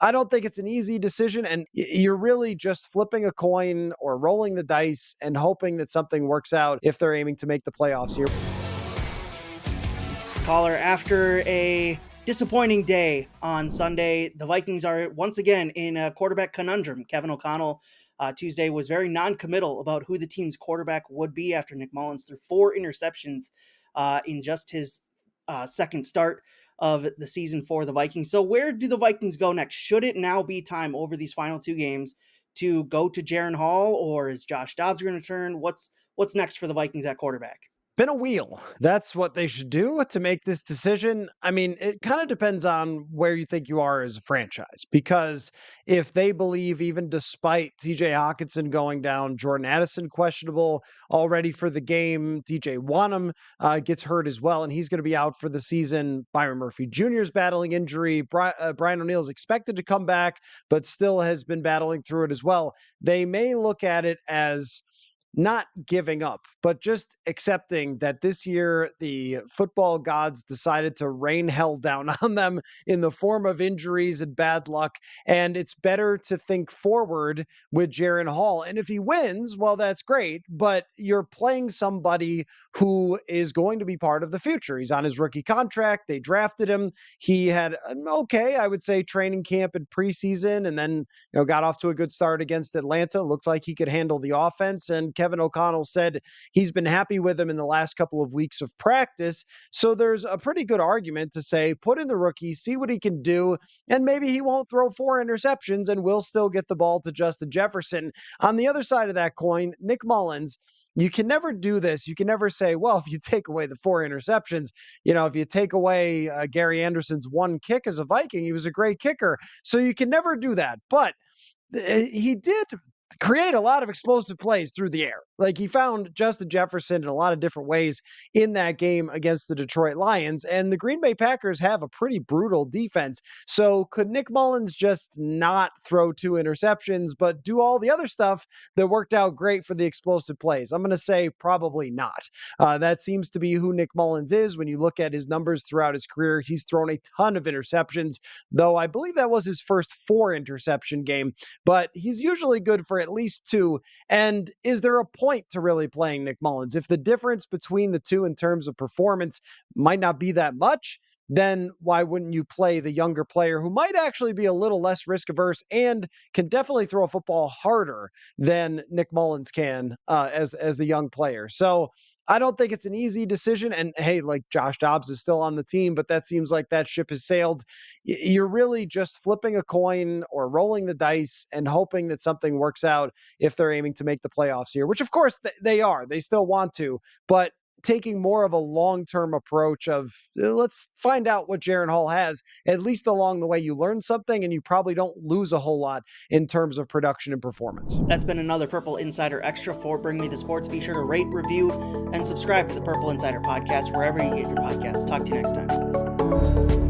I don't think it's an easy decision, and you're really just flipping a coin or rolling the dice and hoping that something works out if they're aiming to make the playoffs here. Caller, after a disappointing day on Sunday, the Vikings are once again in a quarterback conundrum. Kevin O'Connell Tuesday was very non-committal about who the team's quarterback would be after Nick Mullens threw 4 interceptions in just his second start of the season for the Vikings. So where do the Vikings go next? Should it now be time over these final 2 games to go to Jaren Hall, or is Josh Dobbs going to turn? What's next for the Vikings at quarterback? Spin a wheel. That's what they should do to make this decision. I mean, it kind of depends on where you think you are as a franchise, because if they believe, even despite TJ Hawkinson going down, Jordan Addison questionable already for the game, DJ Wanham gets hurt as well, and he's going to be out for the season. Byron Murphy Jr. is battling injury. Brian O'Neill is expected to come back, but still has been battling through it as well. They may look at it as not giving up, but just accepting that this year the football gods decided to rain hell down on them in the form of injuries and bad luck. And it's better to think forward with Jaren Hall. And if he wins, well, that's great, but you're playing somebody who is going to be part of the future. He's on his rookie contract. They drafted him. He had an okay, I would say, training camp and preseason, and then got off to a good start against Atlanta. Looked like he could handle the offense. And Kevin O'Connell said he's been happy with him in the last couple of weeks of practice. So there's a pretty good argument to say, put in the rookie, see what he can do, and maybe he won't throw 4 interceptions and we'll still get the ball to Justin Jefferson. On the other side of that coin, Nick Mullens, you can never do this. You can never say, well, if you take away the 4 interceptions, if you take away Gary Anderson's 1 kick as a Viking, he was a great kicker. So you can never do that. But he did create a lot of explosive plays through the air. Like, he found Justin Jefferson in a lot of different ways in that game against the Detroit Lions. And the Green Bay Packers have a pretty brutal defense. So could Nick Mullens just not throw 2 interceptions, but do all the other stuff that worked out great for the explosive plays? I'm going to say probably not. That seems to be who Nick Mullens is. When you look at his numbers throughout his career, he's thrown a ton of interceptions, though I believe that was his first 4 interception game, but he's usually good for at least 2. And is there a point to really playing Nick Mullens? If the difference between the two in terms of performance might not be that much, then why wouldn't you play the younger player who might actually be a little less risk averse and can definitely throw a football harder than Nick Mullens can as the young player? So I don't think it's an easy decision. And hey, like, Josh Dobbs is still on the team, but that seems like that ship has sailed. You're really just flipping a coin or rolling the dice and hoping that something works out if they're aiming to make the playoffs here, which of course they are. They still want to, but taking more of a long-term approach of let's find out what Jaren Hall has. At least along the way, you learn something and you probably don't lose a whole lot in terms of production and performance. That's been another Purple Insider Extra for Bring Me the Sports. Be sure to rate, review, and subscribe to the Purple Insider podcast wherever you get your podcasts. Talk to you next time.